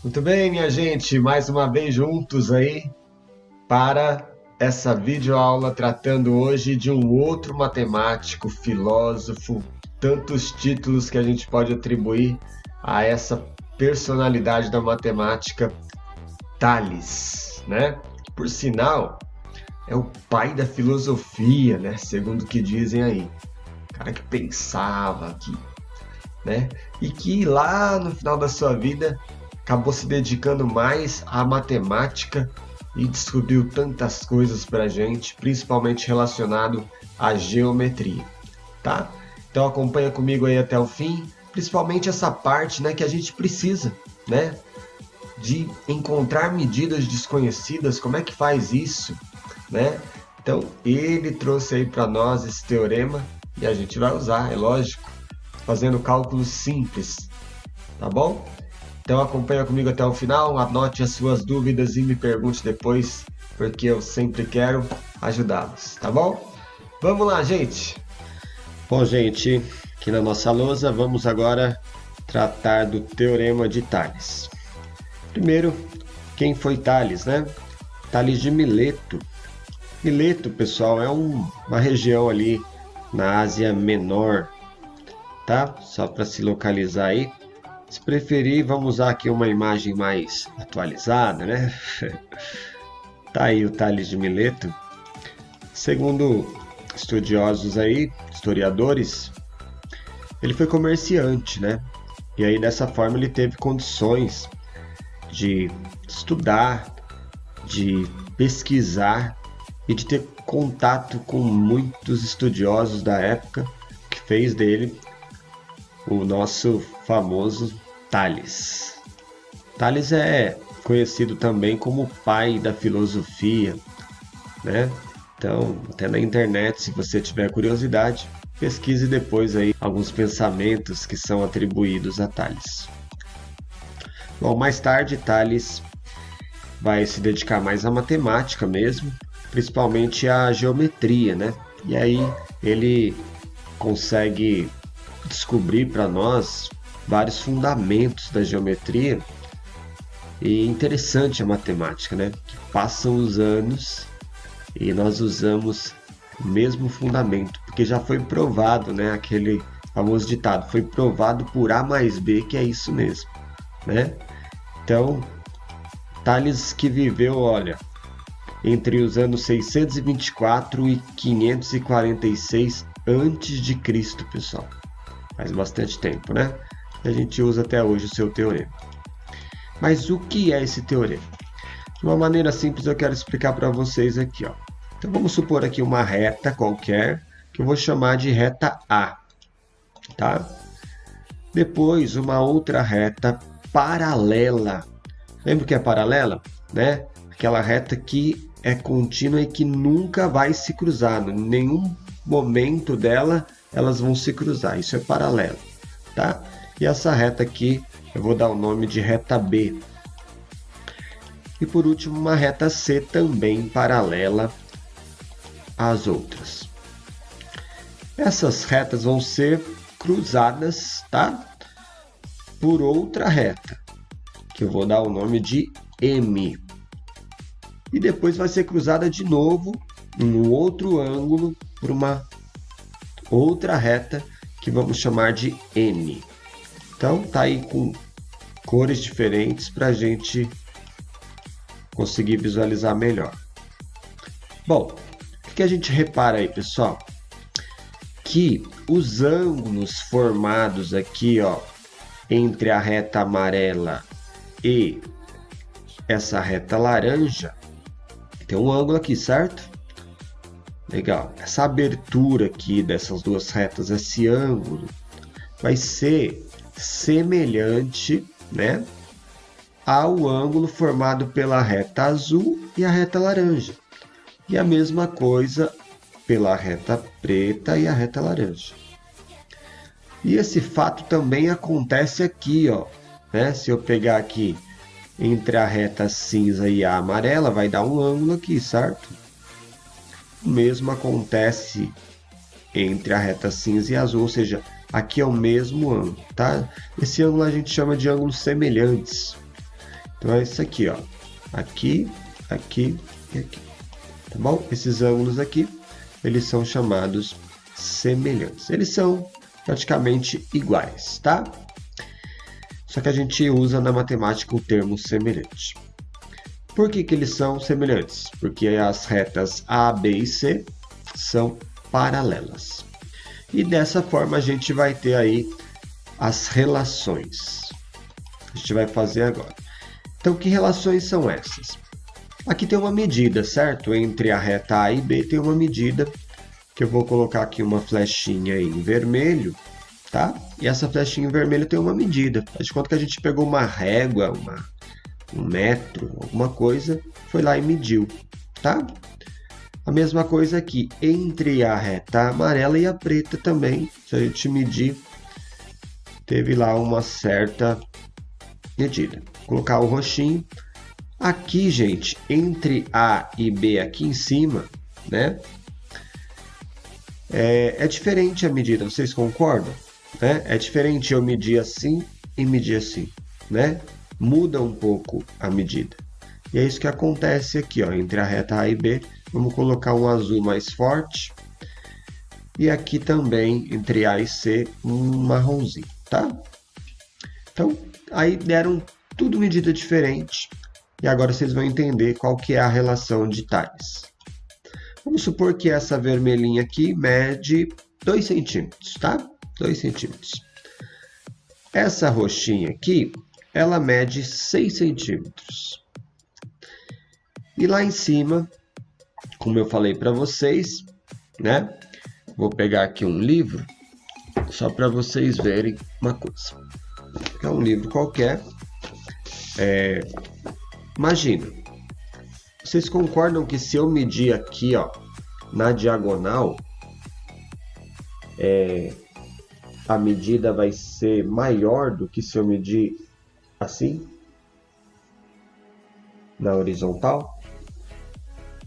Muito bem, minha gente, mais uma vez juntos aí para essa videoaula tratando hoje de um outro matemático, filósofo, tantos títulos que a gente pode atribuir a essa personalidade da matemática, Tales, né? Por sinal, é o pai da filosofia, né? Segundo o que dizem aí. O cara que pensava, né? E que lá no final da sua vida acabou se dedicando mais à matemática e descobriu tantas coisas para a gente, principalmente relacionado à geometria, tá? Então acompanha comigo aí até o fim, principalmente essa parte, né, que a gente precisa, né, de encontrar medidas desconhecidas. Como é que faz isso, né? Então ele trouxe aí para nós esse teorema e a gente vai usar, é lógico, fazendo cálculos simples, tá bom? Então acompanha comigo até o final, anote as suas dúvidas e me pergunte depois, porque eu sempre quero ajudá-los, tá bom? Vamos lá, gente! Bom, gente, aqui na nossa lousa vamos agora tratar do Teorema de Tales. Primeiro, quem foi Tales, né? Tales de Mileto. Mileto, pessoal, é uma região ali na Ásia Menor, tá? Só para se localizar aí. Se preferir, vamos usar aqui uma imagem mais atualizada, né? Tá aí o Tales de Mileto. Segundo estudiosos aí, historiadores, ele foi comerciante, né? E aí dessa forma ele teve condições de estudar, de pesquisar e de ter contato com muitos estudiosos da época, que fez dele o nosso famoso Tales. Tales é conhecido também como o pai da filosofia, né? Então, até na internet, se você tiver curiosidade, pesquise depois aí alguns pensamentos que são atribuídos a Tales. Bom, mais tarde Tales vai se dedicar mais à matemática mesmo, principalmente à geometria, né? E aí ele consegue descobrir para nós vários fundamentos da geometria. E interessante a matemática, né? Que passam os anos e nós usamos o mesmo fundamento, porque já foi provado, né? Aquele famoso ditado, foi provado por A mais B que é isso mesmo, né? Então, Tales que viveu, olha, entre os anos 624 e 546 antes de Cristo, pessoal. Faz bastante tempo, né? A gente usa até hoje o seu teorema. Mas o que é esse teorema? De uma maneira simples eu quero explicar para vocês aqui, ó. Então vamos supor aqui uma reta qualquer, que eu vou chamar de reta A, tá? Depois uma outra reta paralela. Lembra o que é paralela? Né? Aquela reta que é contínua e que nunca vai se cruzar. Em nenhum momento dela elas vão se cruzar. Isso é paralelo, tá? E essa reta aqui eu vou dar o nome de reta B. E por último, uma reta C também paralela às outras. Essas retas vão ser cruzadas, tá? Por outra reta, que eu vou dar o nome de M. E depois vai ser cruzada de novo em um outro ângulo por uma outra reta que vamos chamar de N. Então tá aí com cores diferentes para a gente conseguir visualizar melhor. Bom, o que a gente repara aí, pessoal? Que os ângulos formados aqui, ó, entre a reta amarela e essa reta laranja, tem um ângulo aqui, certo? Legal. Essa abertura aqui dessas duas retas, esse ângulo, vai ser semelhante, né, ao ângulo formado pela reta azul e a reta laranja. E a mesma coisa pela reta preta e a reta laranja. E esse fato também acontece aqui, ó, né? Se eu pegar aqui entre a reta cinza e a amarela, vai dar um ângulo aqui, certo? O mesmo acontece entre a reta cinza e azul, ou seja, aqui é o mesmo ângulo, tá? Esse ângulo a gente chama de ângulos semelhantes. Então é isso aqui, ó. Aqui, aqui e aqui. Tá bom? Esses ângulos aqui, eles são chamados semelhantes. Eles são praticamente iguais, tá? Só que a gente usa na matemática o termo semelhante. Por que que eles são semelhantes? Porque as retas A, B e C são paralelas. E dessa forma a gente vai ter aí as relações. A gente vai fazer agora. Então, que relações são essas? Aqui tem uma medida, certo? Entre a reta A e B tem uma medida, que eu vou colocar aqui uma flechinha em vermelho, tá? E essa flechinha em vermelho tem uma medida. Faz de conta que a gente pegou uma régua, um metro, alguma coisa, foi lá e mediu, tá? A mesma coisa aqui, entre a reta amarela e a preta também, se a gente medir, teve lá uma certa medida. Vou colocar o roxinho. Aqui, gente, entre A e B aqui em cima, né? É diferente a medida, vocês concordam? Né? É diferente eu medir assim e medir assim, né? Muda um pouco a medida. E é isso que acontece aqui, ó, entre a reta A e B. Vamos colocar um azul mais forte. E aqui também, entre A e C, um marronzinho, tá? Então, aí deram tudo medida diferente. E agora vocês vão entender qual que é a relação de tais. Vamos supor que essa vermelhinha aqui mede 2 centímetros, tá? 2 centímetros. Essa roxinha aqui, ela mede 6 centímetros. E lá em cima, como eu falei para vocês, né? Vou pegar aqui um livro, só para vocês verem uma coisa. É um livro qualquer. Imagina, vocês concordam que se eu medir aqui, ó, na diagonal, a medida vai ser maior do que se eu medir assim, na horizontal,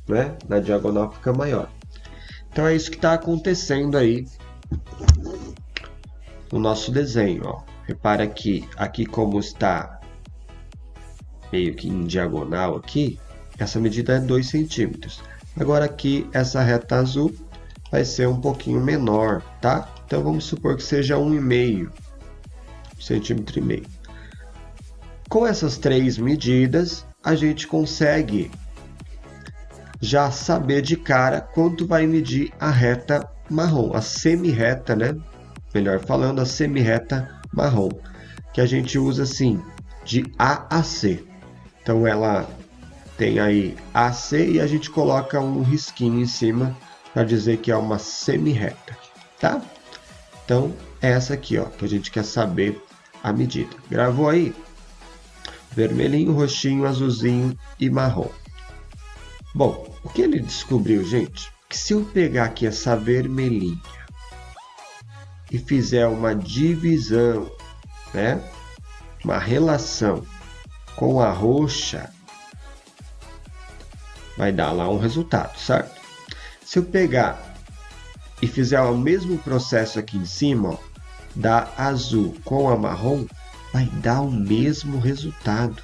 né? Na diagonal fica maior. Então é isso que está acontecendo aí no nosso desenho, ó. Repara que aqui como está meio que em diagonal aqui, essa medida é 2 centímetros. Agora aqui essa reta azul vai ser um pouquinho menor, tá? Então vamos supor que seja 1,5 centímetro e meio. Com essas três medidas, a gente consegue já saber de cara quanto vai medir a reta marrom, a semi-reta, né? Melhor falando, a semi-reta marrom, que a gente usa assim, de A a C. Então ela tem aí AC e a gente coloca um risquinho em cima para dizer que é uma semi-reta, tá? Então é essa aqui, ó, que a gente quer saber a medida. Gravou aí? Vermelhinho, roxinho, azulzinho e marrom. Bom, o que ele descobriu, gente? Que se eu pegar aqui essa vermelhinha e fizer uma divisão, né? Uma relação com a roxa, vai dar lá um resultado, certo? Se eu pegar e fizer o mesmo processo aqui em cima, ó, da azul com a marrom, vai dar o mesmo resultado.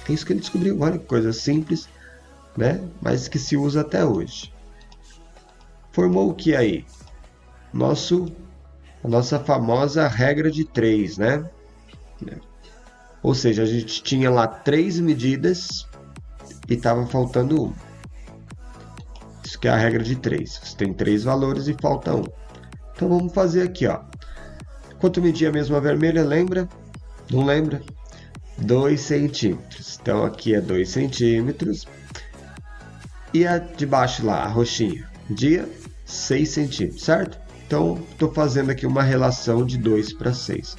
É isso que ele descobriu. Olha que coisa simples, né? Mas que se usa até hoje. Formou o que aí? A nossa famosa regra de 3, né? Ou seja, a gente tinha lá 3 medidas e estava faltando 1. Isso que é a regra de 3. Você tem 3 valores e falta 1. Então vamos fazer aqui, ó. Quanto media mesmo a vermelha, lembra? Não lembra? 2 centímetros. Então aqui é 2 centímetros. E a de baixo lá, a roxinha, media 6 centímetros, certo? Então estou fazendo aqui uma relação de 2 para 6.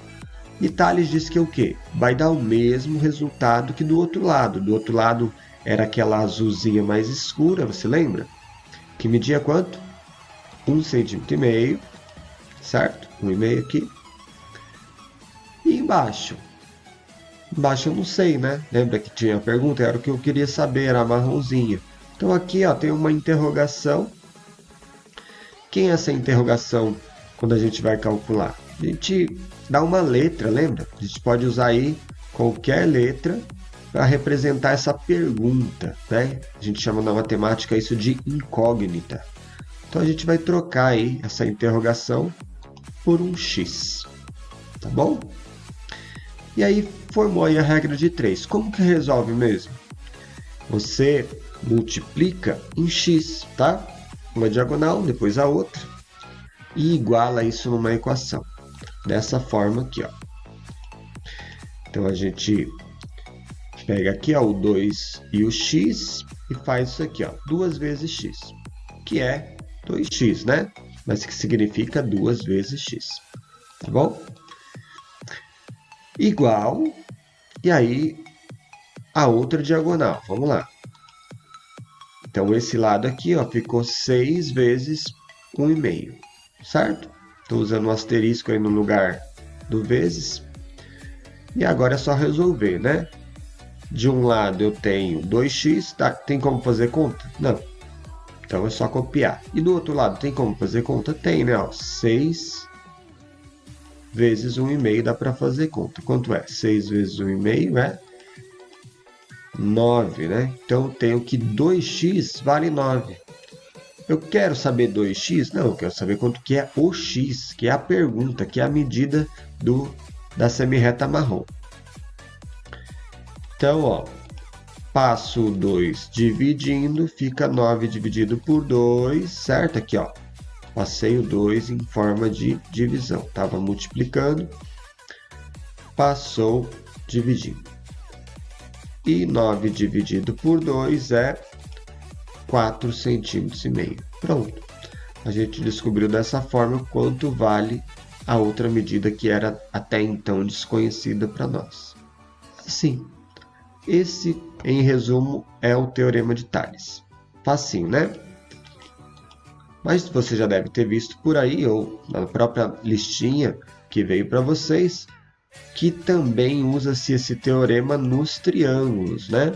E Tales diz que o quê? Vai dar o mesmo resultado que do outro lado. Do outro lado era aquela azulzinha mais escura, você lembra? Que media quanto? 1,5 centímetro, certo? 1,5 aqui. E embaixo? Embaixo eu não sei, né? Lembra que tinha a pergunta? Era o que eu queria saber, era a marronzinha. Então aqui, ó, tem uma interrogação. Quem é essa interrogação quando a gente vai calcular? A gente dá uma letra, lembra? A gente pode usar aí qualquer letra para representar essa pergunta, né? A gente chama na matemática isso de incógnita. Então a gente vai trocar aí essa interrogação por um x, tá bom? E aí formou aí a regra de 3. Como que resolve mesmo? Você multiplica em x, tá? Uma diagonal, depois a outra, e iguala isso numa equação. Dessa forma aqui, ó. Então a gente pega aqui, ó, o 2 e o x e faz isso aqui, ó, 2 vezes x, que é 2x, né? Mas que significa 2 vezes x, tá bom? Igual, e aí a outra diagonal, vamos lá. Então esse lado aqui, ó, ficou 6 vezes 1,5, certo? Estou usando um asterisco aí no lugar do vezes. E agora é só resolver, né? De um lado eu tenho 2x, tá? Tem como fazer conta? Não. Então é só copiar. E do outro lado tem como fazer conta? Tem, né? Ó, 6 vezes 1,5 dá para fazer conta. Quanto é? 6 vezes 1,5 é 9, né? Então eu tenho que 2x vale 9. Eu quero saber 2x? Não, eu quero saber quanto que é o x, que é a pergunta, que é a medida da semirreta marrom. Então, ó, passo o 2 dividindo, fica 9 dividido por 2, certo? Aqui, ó, passei o 2 em forma de divisão. Estava multiplicando, passou dividindo. E 9 dividido por 2 é 4,5 cm. Pronto. A gente descobriu dessa forma quanto vale a outra medida que era até então desconhecida para nós. Assim. Esse, em resumo, é o Teorema de Tales. Facinho, né? Mas você já deve ter visto por aí, ou na própria listinha que veio para vocês, que também usa-se esse teorema nos triângulos, né?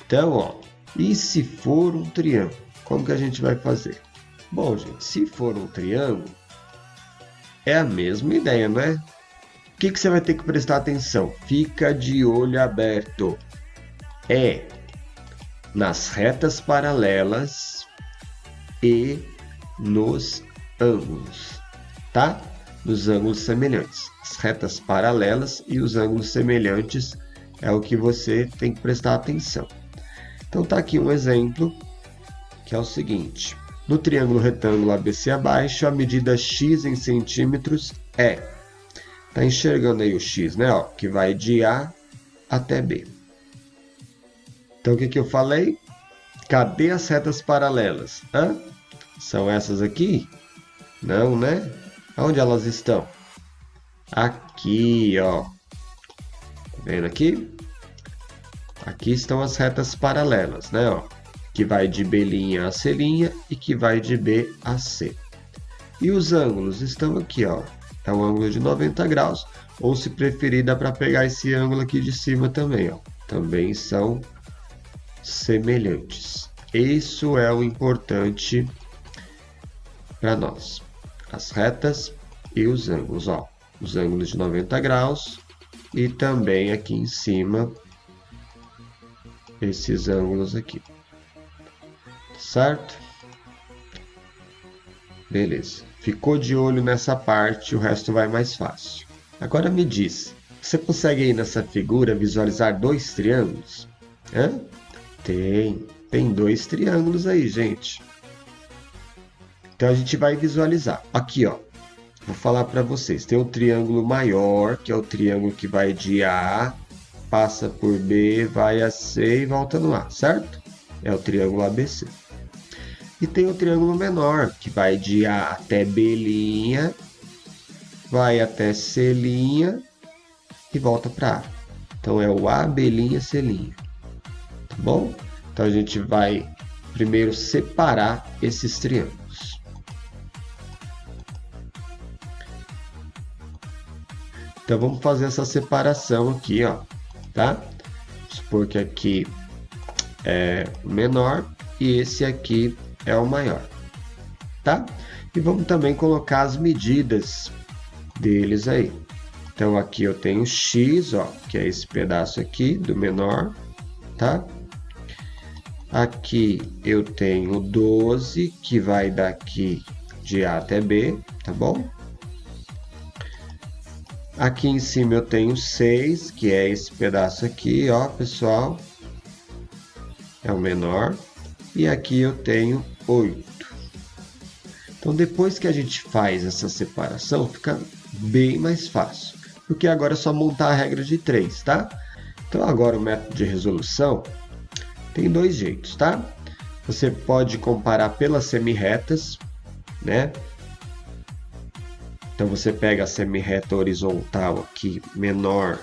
Então, ó, e se for um triângulo? Como que a gente vai fazer? Bom, gente, se for um triângulo, é a mesma ideia, não é? O que você vai ter que prestar atenção? Fica de olho aberto. É nas retas paralelas e nos ângulos, tá? Nos ângulos semelhantes. As retas paralelas e os ângulos semelhantes é o que você tem que prestar atenção. Então tá aqui um exemplo, que é o seguinte. No triângulo retângulo ABC abaixo, a medida x em centímetros é... Tá enxergando aí o x, né? Ó, que vai de A até B. Então, o que eu falei? Cadê as retas paralelas? Hã? São essas aqui? Não, né? Onde elas estão? Aqui, ó. Tá vendo aqui? Aqui estão as retas paralelas, né? Ó, que vai de B' a C' e que vai de B a C. E os ângulos estão aqui, ó. É um ângulo de 90 graus, ou se preferir, dá para pegar esse ângulo aqui de cima também, ó. Também são semelhantes. Isso é o importante para nós. As retas e os ângulos, ó. Os ângulos de 90 graus e também aqui em cima, esses ângulos aqui. Certo? Beleza. Ficou de olho nessa parte, o resto vai mais fácil. Agora me diz, você consegue aí nessa figura visualizar dois triângulos? Hã? Tem dois triângulos aí, gente. Então a gente vai visualizar. Aqui, ó. Vou falar para vocês. Tem um triângulo maior, que é o triângulo que vai de A, passa por B, vai a C e volta no A, certo? É o triângulo ABC. E tem o triângulo menor, que vai de A até B', vai até C' e volta para A. Então é o A, B', C'. Tá bom? Então a gente vai primeiro separar esses triângulos. Então vamos fazer essa separação aqui, ó, tá? Vamos supor que aqui é o menor e esse aqui é o maior, tá? E vamos também colocar as medidas deles aí. Então, aqui eu tenho x, ó, que é esse pedaço aqui do menor, tá? Aqui eu tenho 12, que vai daqui de A até B, tá bom? Aqui em cima eu tenho 6, que é esse pedaço aqui, ó, pessoal. É o menor. E aqui eu tenho 8. Então, depois que a gente faz essa separação, fica bem mais fácil. Porque agora é só montar a regra de 3, tá? Então, agora o método de resolução tem dois jeitos, tá? Você pode comparar pelas semirretas, né? Então, você pega a semirreta horizontal aqui, menor,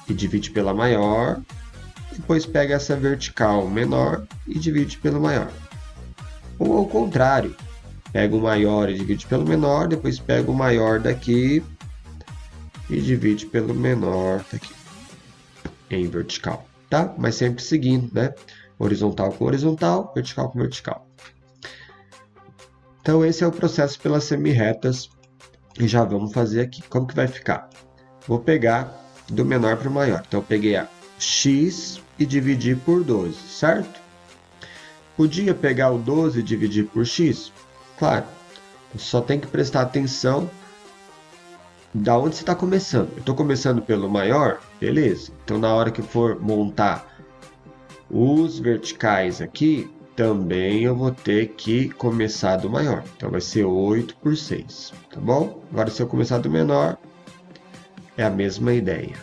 e divide pela maior. Depois pega essa vertical menor e divide pelo maior. Ou ao contrário, pega o maior e divide pelo menor, depois pega o maior daqui e divide pelo menor daqui, em vertical, tá? Mas sempre seguindo, né? Horizontal com horizontal, vertical com vertical. Então, esse é o processo pelas semirretas e já vamos fazer aqui. Como que vai ficar? Vou pegar do menor para o maior. Então, eu peguei a x e dividir por 12, certo? Podia pegar o 12 e dividir por x? Claro, só tem que prestar atenção da onde você está começando. Eu estou começando pelo maior? Beleza. Então, na hora que eu for montar os verticais aqui, também eu vou ter que começar do maior. Então, vai ser 8 por 6, tá bom? Agora, se eu começar do menor, é a mesma ideia.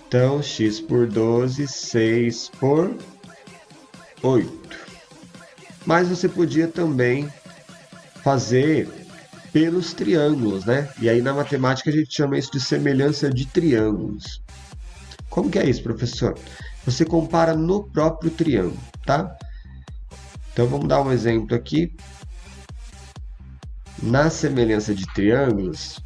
Então, x por 12, 6 por 8. Mas você podia também fazer pelos triângulos, né? E aí na matemática a gente chama isso de semelhança de triângulos. Como que é isso, professor? Você compara no próprio triângulo, tá? Então vamos dar um exemplo aqui. Na semelhança de triângulos,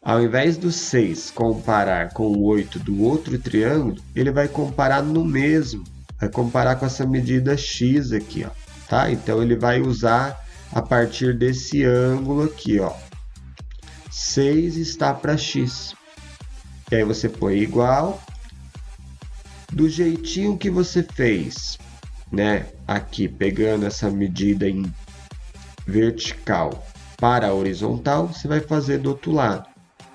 ao invés do 6 comparar com o 8 do outro triângulo, ele vai comparar no mesmo. Vai comparar com essa medida x aqui, ó, tá? Então, ele vai usar a partir desse ângulo aqui, ó. 6 está para x. E aí, você põe igual. Do jeitinho que você fez, né? Aqui, pegando essa medida em vertical para a horizontal, você vai fazer do outro lado.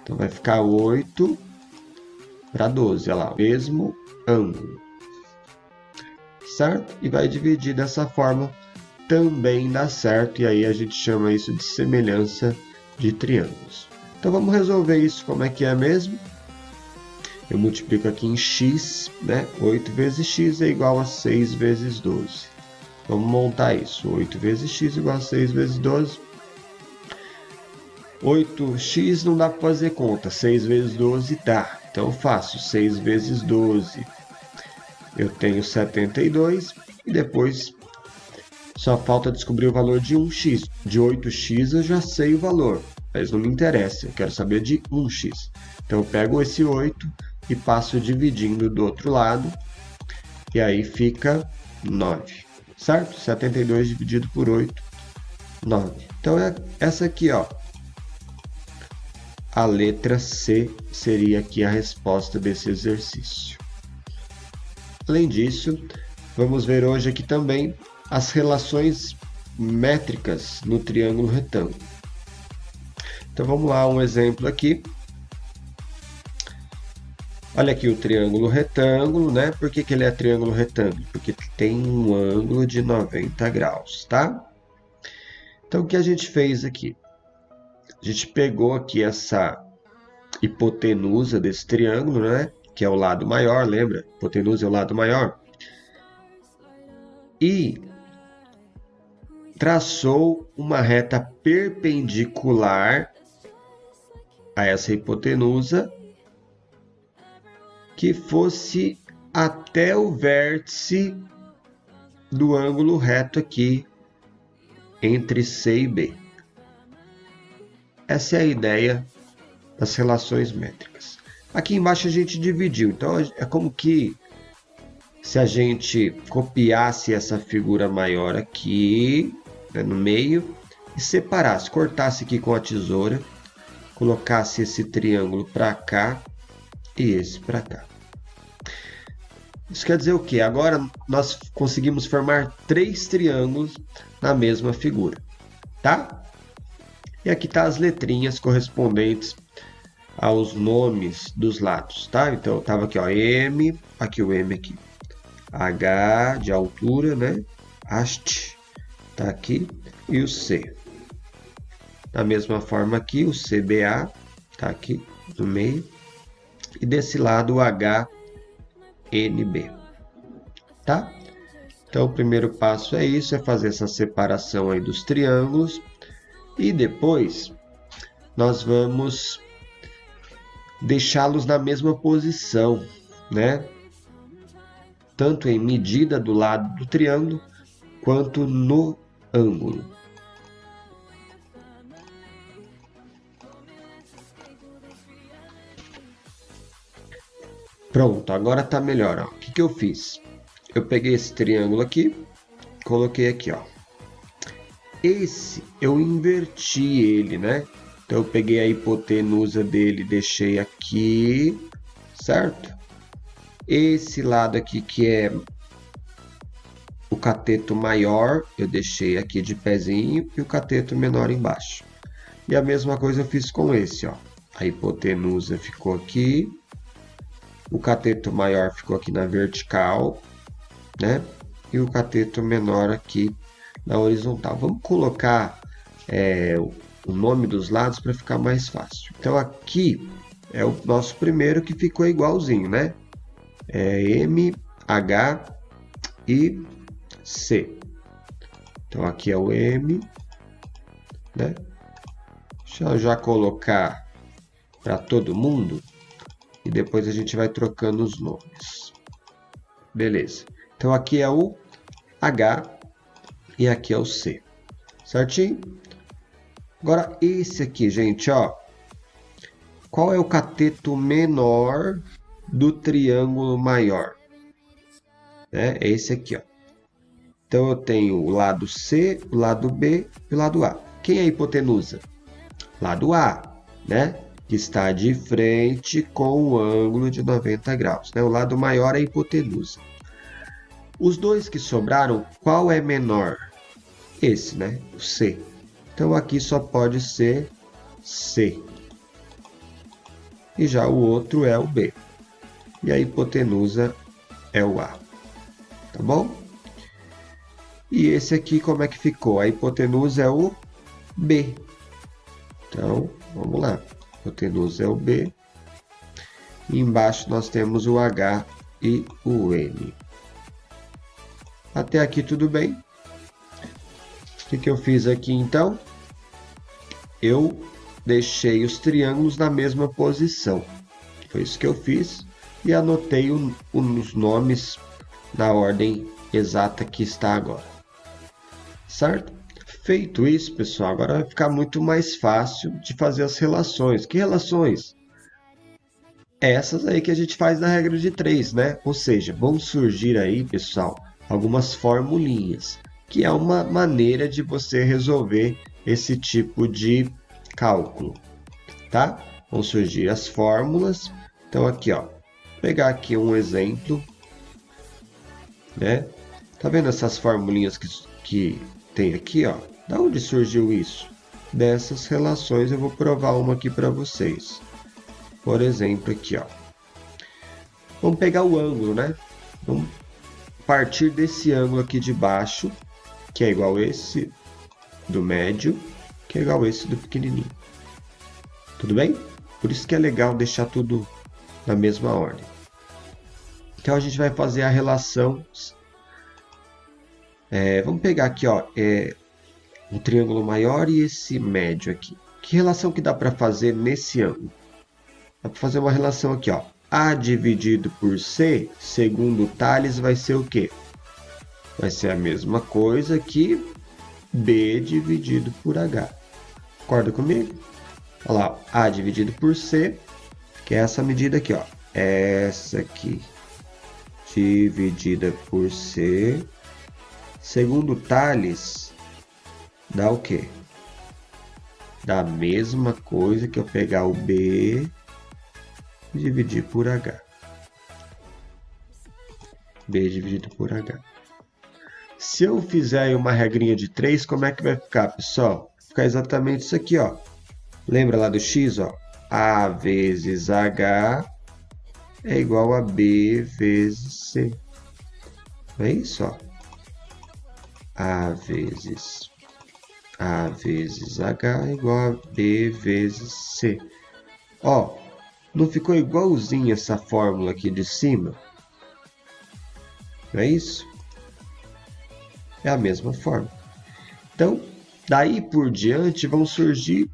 Então, vai ficar 8 para 12, olha lá, mesmo ângulo. Certo? E vai dividir dessa forma, também dá certo, e aí a gente chama isso de semelhança de triângulos. Então vamos resolver isso, como é que é mesmo? Eu multiplico aqui em x, né? 8 vezes x é igual a 6 vezes 12. Vamos montar isso, 8 vezes x igual a 6 vezes 12. 8x não dá para fazer conta, 6 vezes 12 dá. Então eu faço 6 vezes 12. Eu tenho 72 e depois só falta descobrir o valor de 1x. De 8x eu já sei o valor, mas não me interessa, eu quero saber de 1x. Então eu pego esse 8 e passo dividindo do outro lado, e aí fica 9, certo? 72 dividido por 8, 9. Então é essa aqui, ó. A letra C seria aqui a resposta desse exercício. Além disso, vamos ver hoje aqui também as relações métricas no triângulo retângulo. Então vamos lá, um exemplo aqui. Olha aqui o triângulo retângulo, né? Por que ele é triângulo retângulo? Porque tem um ângulo de 90 graus, tá? Então o que a gente fez aqui? A gente pegou aqui essa hipotenusa desse triângulo, né? Que é o lado maior, lembra? Hipotenusa é o lado maior. E traçou uma reta perpendicular a essa hipotenusa que fosse até o vértice do ângulo reto aqui entre C e B. Essa é a ideia das relações métricas. Aqui embaixo a gente dividiu, então é como que se a gente copiasse essa figura maior aqui, né, no meio, e separasse, cortasse aqui com a tesoura colocasse esse triângulo para cá e esse para cá. Isso quer dizer o quê? Agora nós conseguimos formar 3 triângulos na mesma figura, tá? E aqui tá as letrinhas correspondentes aos nomes dos lados, tá? Então tava aqui, ó, M, aqui o M aqui. H de altura, né? Haste tá aqui e o C. Da mesma forma aqui o CBA tá aqui no meio e desse lado o HNB, tá? Então o primeiro passo é isso, é fazer essa separação aí dos triângulos e depois nós vamos deixá-los na mesma posição, né? Tanto em medida do lado do triângulo quanto no ângulo. Pronto, agora tá melhor, ó. O que eu fiz? Eu peguei esse triângulo aqui, coloquei aqui, ó. Esse eu inverti ele, né? Então eu peguei a hipotenusa dele, deixei aqui, certo? Esse lado aqui que é o cateto maior, eu deixei aqui de pezinho e o cateto menor embaixo. E a mesma coisa eu fiz com esse, ó. A hipotenusa ficou aqui, o cateto maior ficou aqui na vertical, né? E o cateto menor aqui na horizontal. Vamos colocar o nome dos lados para ficar mais fácil. Então aqui é o nosso primeiro que ficou igualzinho, né? É M, H e C. Então aqui é o M, né? Deixa eu já colocar para todo mundo e depois a gente vai trocando os nomes. Beleza. Então aqui é o H e aqui é o C. Certinho? Agora esse aqui, gente, ó. Qual é o cateto menor do triângulo maior? É esse aqui, ó. Então eu tenho o lado C, o lado B e o lado A. Quem é a hipotenusa? Lado A, né? Que está de frente com o ângulo de 90 graus. Né? O lado maior é a hipotenusa. Os dois que sobraram, qual é menor? Esse, né? O C. Então aqui só pode ser C. E já o outro é o B. E a hipotenusa é o A. Tá bom? E esse aqui como é que ficou? A hipotenusa é o B. Então, vamos lá. A hipotenusa é o B. E embaixo nós temos o H e o N. Até aqui tudo bem? O que eu fiz aqui então? Eu deixei os triângulos na mesma posição. Foi isso que eu fiz. E anotei os nomes na ordem exata que está agora. Certo? Feito isso, pessoal, agora vai ficar muito mais fácil de fazer as relações. Que relações? Essas aí que a gente faz na regra de 3, né? Ou seja, vão surgir aí, pessoal, algumas formulinhas, que é uma maneira de você resolver esse tipo de cálculo, tá? Vão surgir as fórmulas. Então aqui, ó, vou pegar aqui um exemplo, né? Tá vendo essas formulinhas que tem aqui, ó? Da onde surgiu isso? Dessas relações eu vou provar uma aqui para vocês. Por exemplo, aqui, ó. Vamos pegar o ângulo, né? Vamos partir desse ângulo aqui de baixo, que é igual a esse do médio, que é igual a esse do pequenininho. Tudo bem? Por isso que é legal deixar tudo na mesma ordem. Então a gente vai fazer a relação. Vamos pegar aqui, ó, um triângulo maior e esse médio aqui. Que relação que dá para fazer nesse ângulo? Dá para fazer uma relação aqui, ó. A dividido por C, segundo Tales, vai ser o quê? Vai ser a mesma coisa que B dividido por H. Concorda comigo? Olha lá, A dividido por C, que é essa medida aqui, ó. Essa aqui, dividida por C, segundo Tales, dá o quê? Dá a mesma coisa que eu pegar o B e dividir por H. B dividido por H. Se eu fizer aí uma regrinha de 3, como é que vai ficar, pessoal? Vai ficar exatamente isso aqui, ó. Lembra lá do x, ó? A vezes H é igual a B vezes C. Não é isso, ó? A vezes H é igual a B vezes C. Ó, não ficou igualzinho essa fórmula aqui de cima? Não é isso? É a mesma forma. Então, daí por diante vão surgir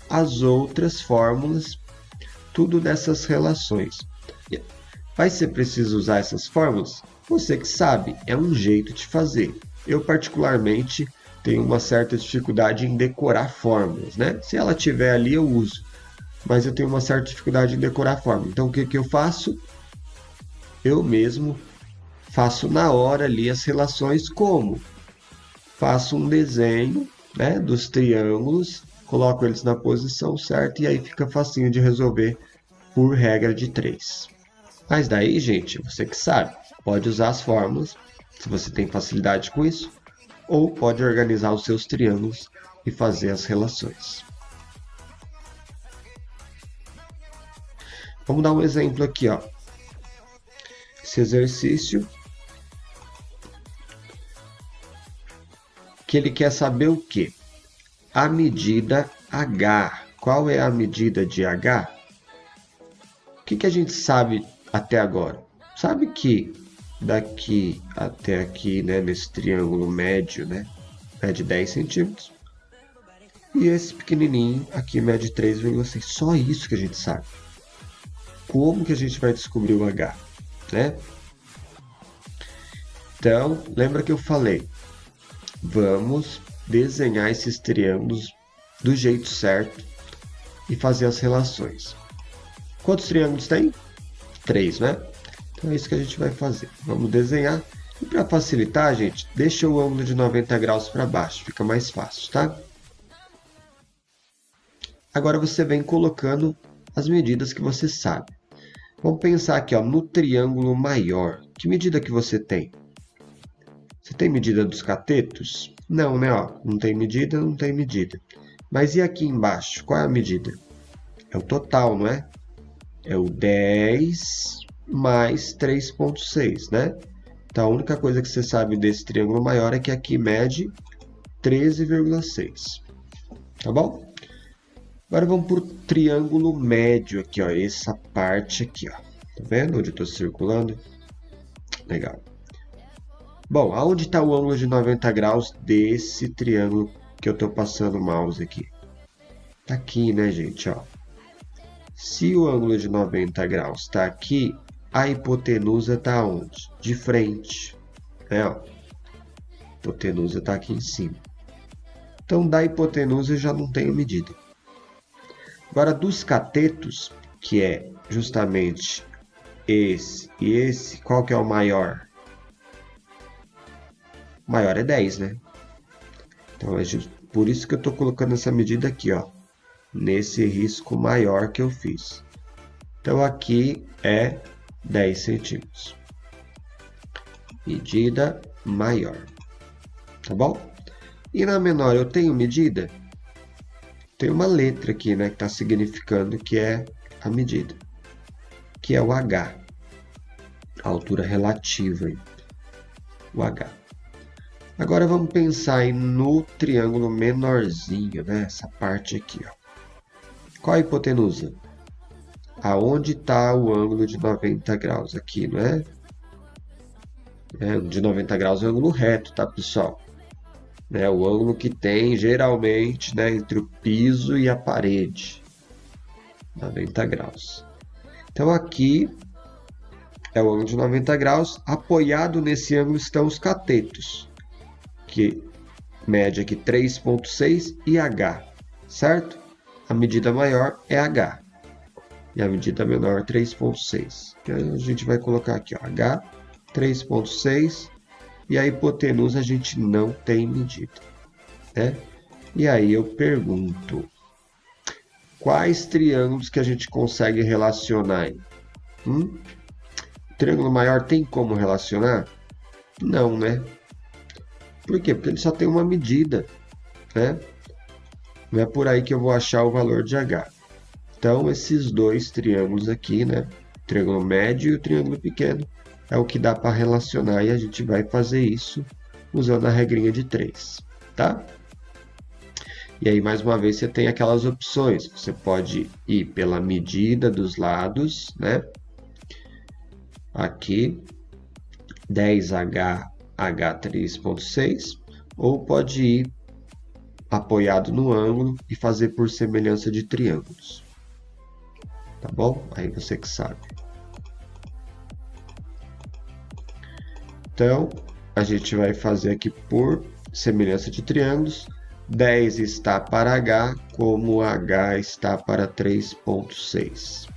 as outras fórmulas, tudo dessas relações. Vai ser preciso usar essas fórmulas? Você que sabe, é um jeito de fazer. Eu particularmente tenho uma certa dificuldade em decorar fórmulas, né? Se ela tiver ali eu uso, mas eu tenho uma certa dificuldade em decorar fórmula. Então o que eu faço? Eu mesmo faço na hora ali as relações como? Faço um desenho, né, dos triângulos, coloco eles na posição certa e aí fica facinho de resolver por regra de 3. Mas daí, gente, você que sabe, pode usar as fórmulas, se você tem facilidade com isso, ou pode organizar os seus triângulos e fazer as relações. Vamos dar um exemplo aqui, ó. Esse exercício que ele quer saber o quê? A medida H. Qual é a medida de H? O que a gente sabe até agora? Sabe que daqui até aqui, né, nesse triângulo médio, né, mede 10 centímetros. E esse pequenininho aqui mede 3,6. Só isso que a gente sabe. Como que a gente vai descobrir o H, né? Então, lembra que eu falei? Vamos desenhar esses triângulos do jeito certo e fazer as relações. Quantos triângulos tem? 3, né? Então é isso que a gente vai fazer. Vamos desenhar. E para facilitar, gente, deixa o ângulo de 90 graus para baixo. Fica mais fácil, tá? Agora você vem colocando as medidas que você sabe. Vamos pensar aqui, ó, no triângulo maior. Que medida que você tem? Você tem medida dos catetos? Não, né? Ó, não tem medida, não tem medida. Mas e aqui embaixo? Qual é a medida? É o total, não é? É o 10 mais 3,6, né? Então, a única coisa que você sabe desse triângulo maior é que aqui mede 13,6. Tá bom? Agora vamos para o triângulo médio aqui, ó. Essa parte aqui, ó. Tá vendo onde eu estou circulando? Legal. Bom, aonde está o ângulo de 90 graus desse triângulo que eu estou passando o mouse aqui? Tá aqui, né, gente? Ó. Se o ângulo de 90 graus está aqui, a hipotenusa está onde? De frente. Né, ó. A hipotenusa está aqui em cima. Então, da hipotenusa eu já não tenho medida. Agora, dos catetos, que é justamente esse e esse, qual que é o maior? O maior é 10, né? Então, por isso que eu estou colocando essa medida aqui, ó. Nesse risco maior que eu fiz. Então, aqui é 10 centímetros. Medida maior. Tá bom? E na menor eu tenho medida? Tem uma letra aqui, né, que está significando que é a medida. Que é o H. A altura relativa. O H. Agora vamos pensar aí no triângulo menorzinho, né? Essa parte aqui, ó. Qual a hipotenusa? Aonde está o ângulo de 90 graus? Aqui, não é? De 90 graus é o ângulo reto, tá, pessoal? É o ângulo que tem, geralmente, né, entre o piso e a parede. 90 graus. Então, aqui é o ângulo de 90 graus. Apoiado nesse ângulo estão os catetos, que mede aqui 3,6 e H, certo? A medida maior é H. E a medida menor 3,6. Então, a gente vai colocar aqui, ó, H, 3,6. E a hipotenusa a gente não tem medida, né? E aí eu pergunto, quais triângulos que a gente consegue relacionar? Triângulo maior tem como relacionar? Não, né? Por quê? Porque ele só tem uma medida, né? Não é por aí que eu vou achar o valor de H. Então, esses dois triângulos aqui, né? O triângulo médio e o triângulo pequeno, é o que dá para relacionar e a gente vai fazer isso usando a regrinha de 3, tá? E aí, mais uma vez, você tem aquelas opções. Você pode ir pela medida dos lados, né? Aqui, 10H, H3.6, ou pode ir apoiado no ângulo e fazer por semelhança de triângulos. Tá bom? Aí você que sabe. Então, a gente vai fazer aqui por semelhança de triângulos. 10 está para H, como H está para 3.6.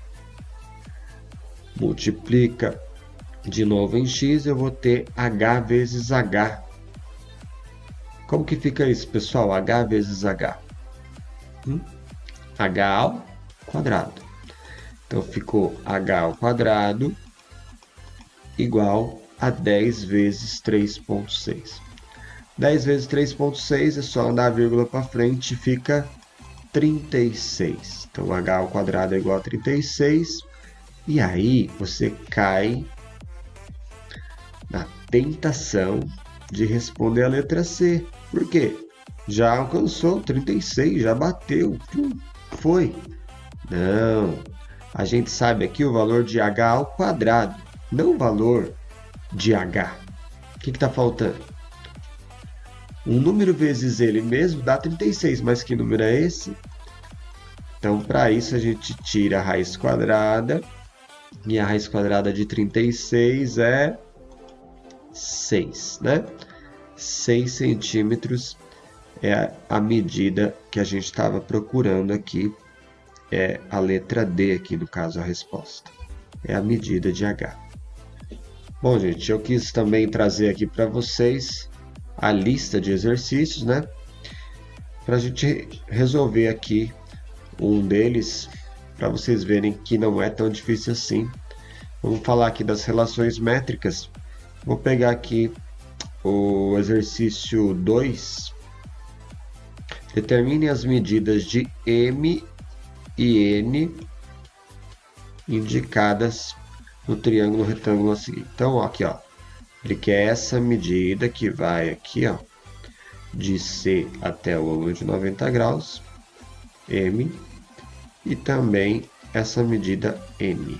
Multiplica de novo em X, eu vou ter H vezes H. Como que fica isso, pessoal? H vezes H. H ao quadrado. Então, ficou H ao quadrado igual a 10 vezes 3.6. 10 vezes 3.6 é só andar a vírgula para frente, fica 36. Então, H ao quadrado é igual a 36. E aí, você cai na tentação de responder a letra C. Por quê? Já alcançou 36, já bateu. Foi. Não. A gente sabe aqui o valor de H ao quadrado, não o valor de H. O que está faltando? Um número vezes ele mesmo dá 36, mas que número é esse? Então, para isso, a gente tira a raiz quadrada. E a raiz quadrada de 36 é 6, né? 6 centímetros é a medida que a gente estava procurando aqui. É a letra D aqui, no caso, a resposta. É a medida de H. Bom, gente, eu quis também trazer aqui para vocês a lista de exercícios, né? Para a gente resolver aqui um deles, para vocês verem que não é tão difícil assim. Vamos falar aqui das relações métricas. Vou pegar aqui o exercício 2. Determine as medidas de M e N indicadas no triângulo retângulo a seguir. Então, aqui, ó, ele quer essa medida que vai aqui, ó, de C até o ângulo de 90 graus, M, e também essa medida N.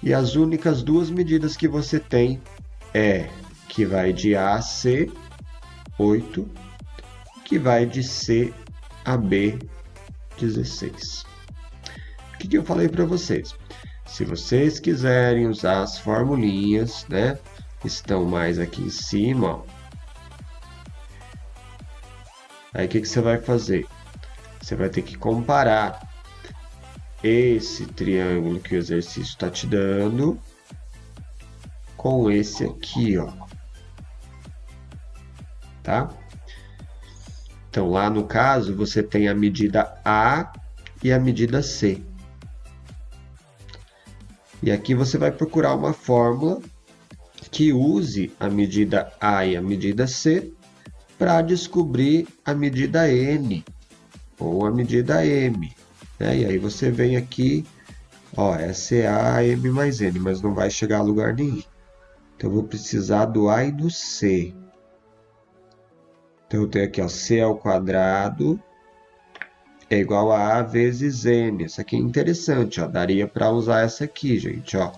E as únicas duas medidas que você tem é que vai de A a C, 8, que vai de C a B, 16. O que eu falei para vocês? Se vocês quiserem usar as formulinhas, né, estão mais aqui em cima, ó. Aí o que você vai fazer? Você vai ter que comparar esse triângulo que o exercício está te dando com esse aqui, ó. Tá? Então, lá no caso, você tem a medida A e a medida C. E aqui você vai procurar uma fórmula que use a medida A e a medida C para descobrir a medida N ou a medida M. Né? E aí você vem aqui, ó, essa é A, M mais N, mas não vai chegar a lugar nenhum. Então, eu vou precisar do A e do C. Então, eu tenho aqui, ó, C ao quadrado é igual a A vezes N. Essa aqui é interessante, ó. Daria para usar essa aqui, gente, ó.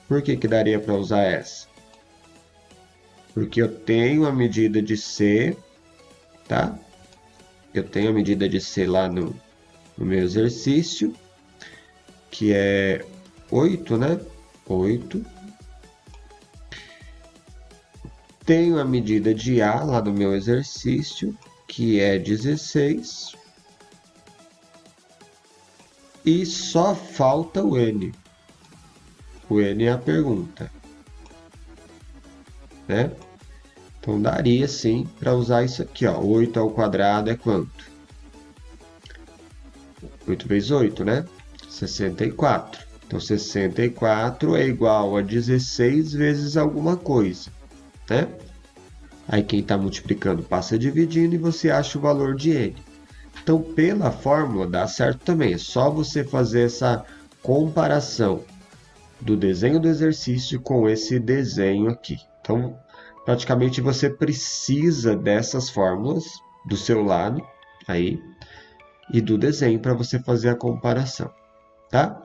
Por que daria para usar essa? Porque eu tenho a medida de C, tá? Eu tenho a medida de C lá no meu exercício, que é 8, né? 8. Tenho a medida de A lá no meu exercício, que é 16. E só falta o N. O N é a pergunta. Né? Então, daria sim para usar isso aqui, ó. 8 ao quadrado é quanto? 8 vezes 8, né? 64. Então, 64 é igual a 16 vezes alguma coisa, né? Aí, quem está multiplicando passa dividindo e você acha o valor de n. Então, pela fórmula, dá certo também. É só você fazer essa comparação do desenho do exercício com esse desenho aqui. Então, praticamente você precisa dessas fórmulas do seu lado aí e do desenho para você fazer a comparação, tá?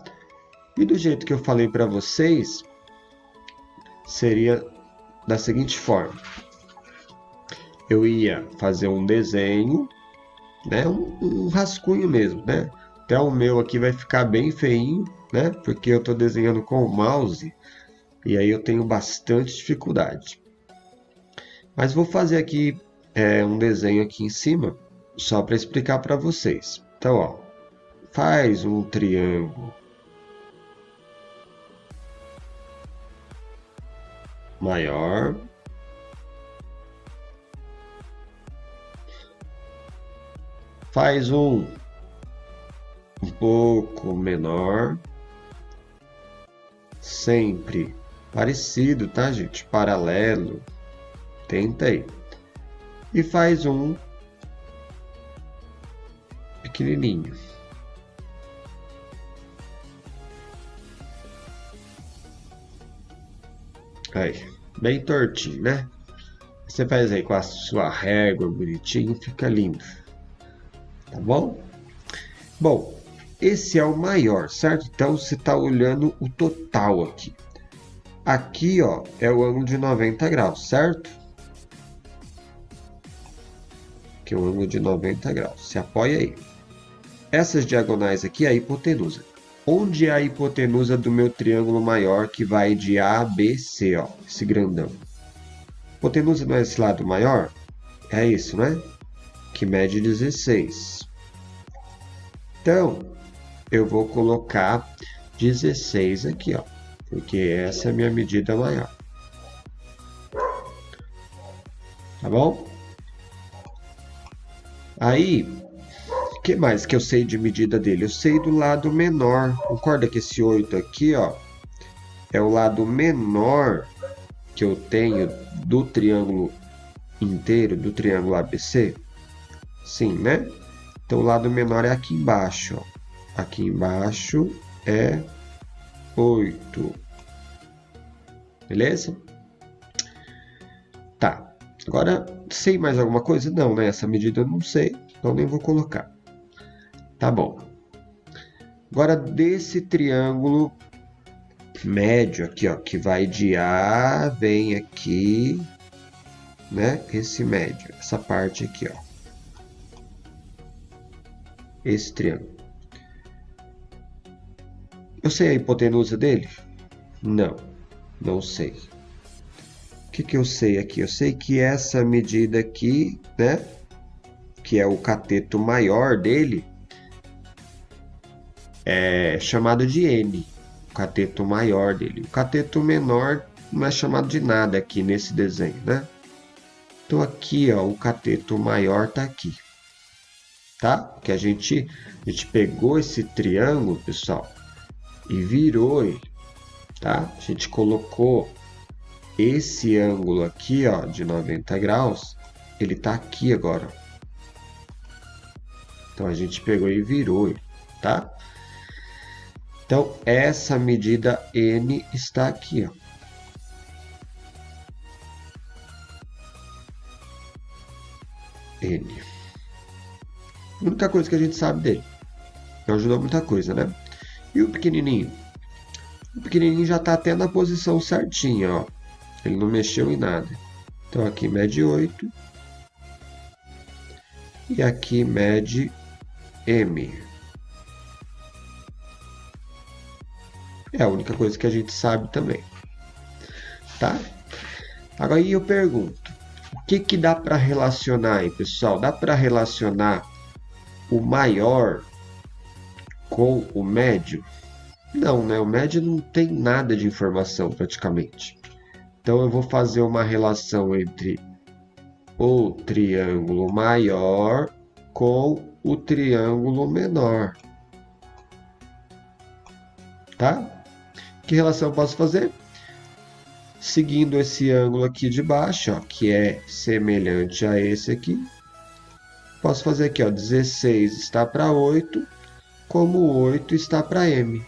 E do jeito que eu falei para vocês, seria da seguinte forma. Eu ia fazer um desenho, né? Um rascunho mesmo, né? Até o meu aqui vai ficar bem feinho, né? Porque eu estou desenhando com o mouse e aí eu tenho bastante dificuldade. Mas vou fazer aqui um desenho aqui em cima, só para explicar para vocês. Então, ó, faz um triângulo maior, faz um pouco menor, sempre parecido, tá, gente? Paralelo, tenta aí. E faz um pequenininho. Aí, bem tortinho, né? Você faz aí com a sua régua bonitinho, fica lindo. Tá bom? Bom, esse é o maior, certo? Então, você está olhando o total aqui. Aqui, ó, é o ângulo de 90 graus, certo? Aqui é o ângulo de 90 graus. Se apoia aí. Essas diagonais aqui é a hipotenusa. Onde é a hipotenusa do meu triângulo maior que vai de A a B, C, ó, esse grandão? Hipotenusa não é esse lado maior? É isso, né? Que mede 16. Então, eu vou colocar 16 aqui, ó, porque essa é a minha medida maior. Tá bom? Aí, o que mais que eu sei de medida dele? Eu sei do lado menor. Concorda que esse 8 aqui, ó, é o lado menor que eu tenho do triângulo inteiro, do triângulo ABC? Sim, né? Então, o lado menor é aqui embaixo, ó. Aqui embaixo é 8. Beleza? Tá. Agora, sei mais alguma coisa? Não, né? Essa medida eu não sei, então nem vou colocar. Tá bom. Agora, desse triângulo médio aqui, ó, que vai de A, vem aqui, né? Esse médio, essa parte aqui, ó. Esse triângulo. Eu sei a hipotenusa dele? Não, não sei. O que eu sei aqui? Eu sei que essa medida aqui, né? Que é o cateto maior dele, é chamado de N. O cateto maior dele. O cateto menor não é chamado de nada aqui nesse desenho, né? Então aqui, ó, o cateto maior tá aqui. Tá? Que a gente pegou esse triângulo, pessoal, e virou ele, tá? A gente colocou esse ângulo aqui, ó, de 90 graus, ele tá aqui agora. Então, a gente pegou e virou ele, tá? Então, essa medida N está aqui, ó. N. A única coisa que a gente sabe dele. Não ajudou muita coisa, né? E o pequenininho? O pequenininho já está até na posição certinha, ó. Ele não mexeu em nada. Então, aqui mede 8. E aqui mede M. É a única coisa que a gente sabe também. Tá? Agora aí eu pergunto. O que dá para relacionar aí, pessoal? Dá para relacionar o maior com o médio? Não, né? O médio não tem nada de informação praticamente. Então eu vou fazer uma relação entre o triângulo maior com o triângulo menor. tá? Que relação eu posso fazer? Seguindo esse ângulo aqui de baixo, ó, que é semelhante a esse aqui, posso fazer aqui, ó, 16 está para 8, como 8 está para M.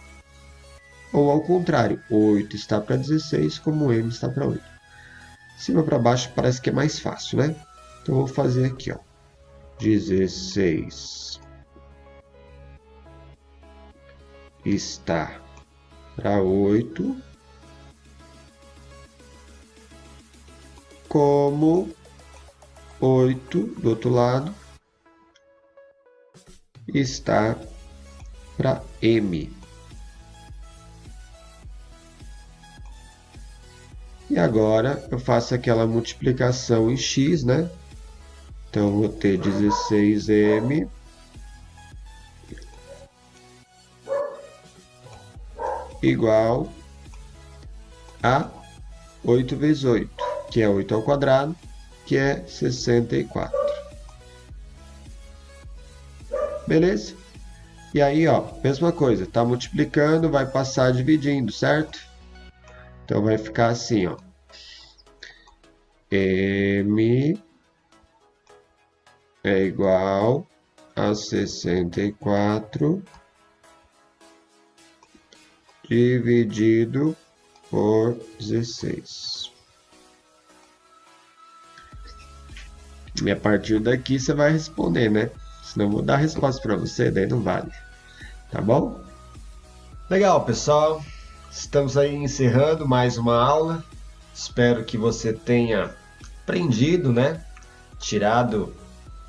Ou ao contrário, 8 está para 16, como M está para 8. De cima para baixo parece que é mais fácil, né? Então, eu vou fazer aqui, ó, 16 está para 8, como 8 do outro lado está para M. E agora eu faço aquela multiplicação em x, né? Então, vou ter 16m igual a 8 vezes 8, que é 8 ao quadrado, que é 64. Beleza? E aí, ó, mesma coisa, tá multiplicando, vai passar dividindo, certo? Então, vai ficar assim, ó. M é igual a 64 dividido por 16. E a partir daqui você vai responder, né? Senão eu vou dar a resposta para você, daí não vale. Tá bom? Legal, pessoal. Estamos aí encerrando mais uma aula. Espero que você tenha aprendido, né? Tirado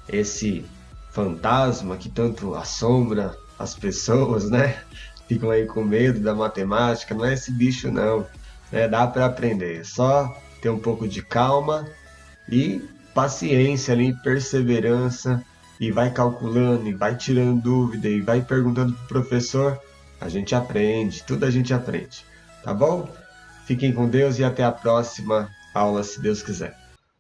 esse fantasma que tanto assombra as pessoas, né? Ficam aí com medo da matemática. Não é esse bicho, não. Né? Dá para aprender. Só ter um pouco de calma e paciência ali, perseverança. E vai calculando, e vai tirando dúvida, e vai perguntando pro professor. A gente aprende, tudo a gente aprende. Tá bom? Fiquem com Deus e até a próxima aula, se Deus quiser.